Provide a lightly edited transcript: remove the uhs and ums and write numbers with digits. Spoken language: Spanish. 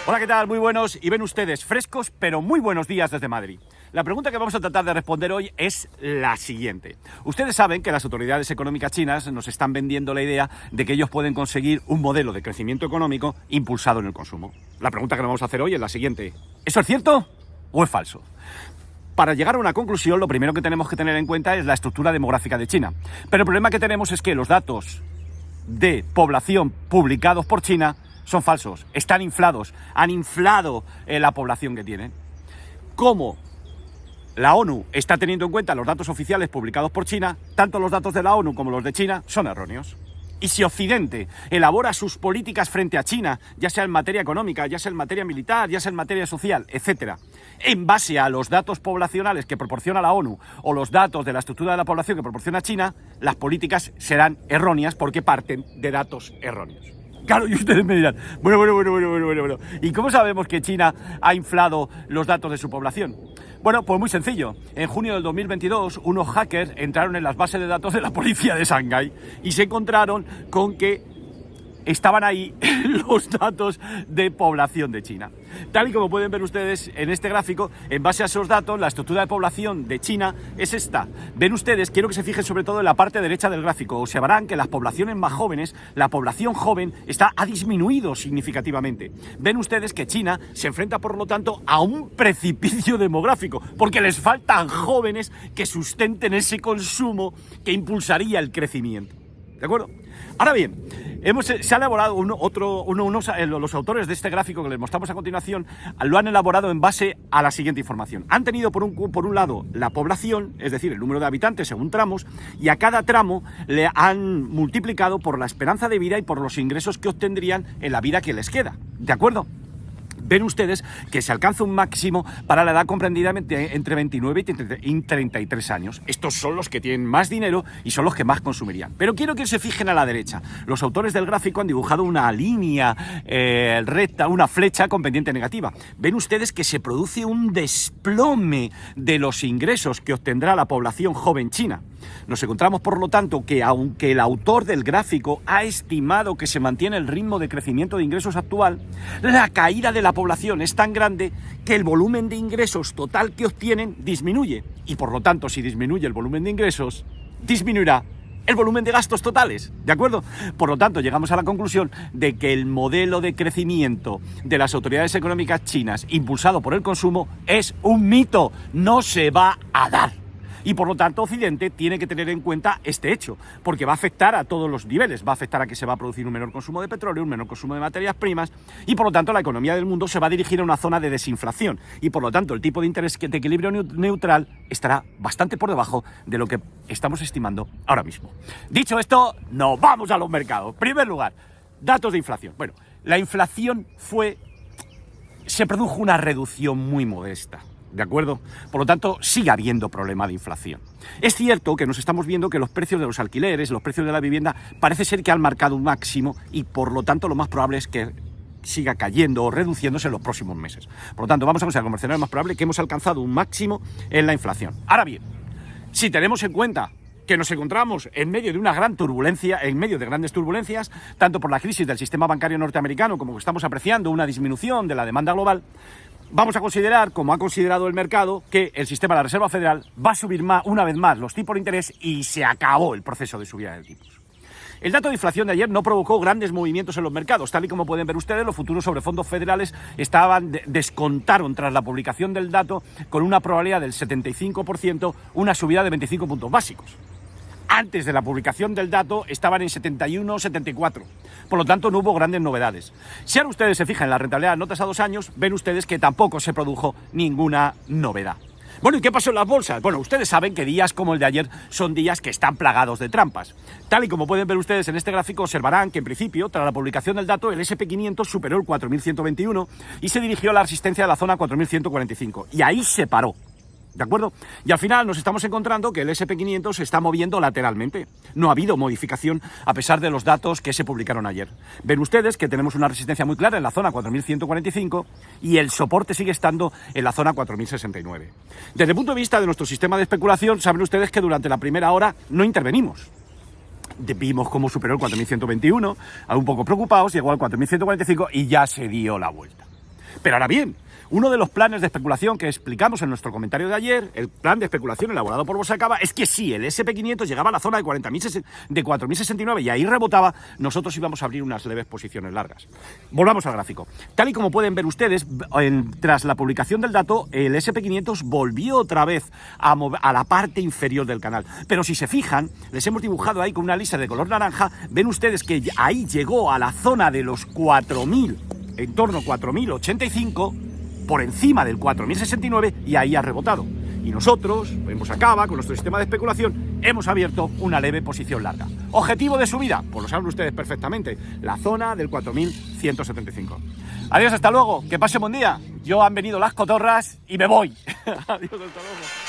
Hola, ¿qué tal? Muy buenos, y ven ustedes, frescos pero muy buenos días desde Madrid. La pregunta que vamos a tratar de responder hoy es la siguiente. Ustedes saben que las autoridades económicas chinas nos están vendiendo la idea de que ellos pueden conseguir un modelo de crecimiento económico impulsado en el consumo. La pregunta que nos vamos a hacer hoy es la siguiente. ¿Eso es cierto o es falso? Para llegar a una conclusión, lo primero que tenemos que tener en cuenta es la estructura demográfica de China. Pero el problema que tenemos es que los datos de población publicados por China son falsos, están inflados, han inflado la población que tienen. Como la ONU está teniendo en cuenta los datos oficiales publicados por China, tanto los datos de la ONU como los de China son erróneos. Y si Occidente elabora sus políticas frente a China, ya sea en materia económica, ya sea en materia militar, ya sea en materia social, etcétera, en base a los datos poblacionales que proporciona la ONU o los datos de la estructura de la población que proporciona China, las políticas serán erróneas porque parten de datos erróneos. Claro, y ustedes me dirán, bueno. ¿Y cómo sabemos que China ha inflado los datos de su población? Bueno, pues muy sencillo. En junio del 2022, unos hackers entraron en las bases de datos de la policía de Shanghái y se encontraron con que estaban ahí los datos de población de China. Tal y como pueden ver ustedes en este gráfico, en base a esos datos, la estructura de población de China es esta. Ven ustedes, quiero que se fijen sobre todo en la parte derecha del gráfico, observarán que las poblaciones más jóvenes, la población joven, ha disminuido significativamente. Ven ustedes que China se enfrenta, por lo tanto, a un precipicio demográfico, porque les faltan jóvenes que sustenten ese consumo que impulsaría el crecimiento. ¿De acuerdo? Ahora bien, se ha elaborado los autores de este gráfico que les mostramos a continuación, lo han elaborado en base a la siguiente información. Han tenido por un lado la población, es decir, el número de habitantes según tramos, y a cada tramo le han multiplicado por la esperanza de vida y por los ingresos que obtendrían en la vida que les queda. ¿De acuerdo? Ven ustedes que se alcanza un máximo para la edad comprendida entre 29 y 33 años. Estos son los que tienen más dinero y son los que más consumirían. Pero quiero que se fijen a la derecha. Los autores del gráfico han dibujado una línea recta, una flecha con pendiente negativa. Ven ustedes que se produce un desplome de los ingresos que obtendrá la población joven china. Nos encontramos, por lo tanto, que aunque el autor del gráfico ha estimado que se mantiene el ritmo de crecimiento de ingresos actual, la caída de la población es tan grande que el volumen de ingresos total que obtienen disminuye. Y por lo tanto, si disminuye el volumen de ingresos, disminuirá el volumen de gastos totales, ¿de acuerdo? Por lo tanto, llegamos a la conclusión de que el modelo de crecimiento de las autoridades económicas chinas, impulsado por el consumo, es un mito, no se va a dar. Y por lo tanto Occidente tiene que tener en cuenta este hecho, porque va a afectar a todos los niveles, va a afectar a que se va a producir un menor consumo de petróleo, un menor consumo de materias primas, y por lo tanto la economía del mundo se va a dirigir a una zona de desinflación, y por lo tanto el tipo de interés de equilibrio neutral estará bastante por debajo de lo que estamos estimando ahora mismo. Dicho esto, nos vamos a los mercados. En primer lugar, datos de inflación. Bueno, la inflación se produjo una reducción muy modesta. ¿De acuerdo? Por lo tanto, sigue habiendo problema de inflación. Es cierto que nos estamos viendo que los precios de los alquileres, los precios de la vivienda, parece ser que han marcado un máximo y por lo tanto lo más probable es que siga cayendo o reduciéndose en los próximos meses. Por lo tanto, vamos a considerar como escenario más probable que hemos alcanzado un máximo en la inflación. Ahora bien, si tenemos en cuenta que nos encontramos en medio de una gran turbulencia, en medio de grandes turbulencias, tanto por la crisis del sistema bancario norteamericano como que estamos apreciando una disminución de la demanda global, vamos a considerar, como ha considerado el mercado, que el sistema de la Reserva Federal va a subir una vez más los tipos de interés y se acabó el proceso de subida de tipos. El dato de inflación de ayer no provocó grandes movimientos en los mercados. Tal y como pueden ver ustedes, los futuros sobre fondos federales descontaron tras la publicación del dato con una probabilidad del 75%, una subida de 25 puntos básicos. Antes de la publicación del dato estaban en 71, 74. Por lo tanto, no hubo grandes novedades. Si ahora ustedes se fijan en la rentabilidad de notas a 2 años, ven ustedes que tampoco se produjo ninguna novedad. Bueno, ¿y qué pasó en las bolsas? Bueno, ustedes saben que días como el de ayer son días que están plagados de trampas. Tal y como pueden ver ustedes en este gráfico, observarán que en principio, tras la publicación del dato, el S&P 500 superó el 4.121 y se dirigió a la resistencia de la zona 4.145. Y ahí se paró. ¿De acuerdo? Y al final nos estamos encontrando que el S&P 500 se está moviendo lateralmente. No ha habido modificación a pesar de los datos que se publicaron ayer. Ven ustedes que tenemos una resistencia muy clara en la zona 4.145 y el soporte sigue estando en la zona 4.069. Desde el punto de vista de nuestro sistema de especulación, saben ustedes que durante la primera hora no intervenimos. Vimos cómo superó el 4.121, un poco preocupados, llegó al 4.145 y ya se dio la vuelta. Pero ahora bien, uno de los planes de especulación que explicamos en nuestro comentario de ayer, el plan de especulación elaborado por Bolsa Acaba, es que si el SP500 llegaba a la zona de 4.069 y ahí rebotaba, nosotros íbamos a abrir unas leves posiciones largas. Volvamos al gráfico. Tal y como pueden ver ustedes, tras la publicación del dato, el SP500 volvió otra vez a la parte inferior del canal. Pero si se fijan, les hemos dibujado ahí con una lista de color naranja, ven ustedes que ahí llegó a la zona de los 4.000, en torno a 4.085, por encima del 4.069 y ahí ha rebotado. Y nosotros, en Bolsa Acaba, con nuestro sistema de especulación, hemos abierto una leve posición larga. ¿Objetivo de subida? Pues lo saben ustedes perfectamente, la zona del 4.175. Adiós, hasta luego, que pase buen día. Yo han venido las cotorras y me voy. Adiós, hasta luego.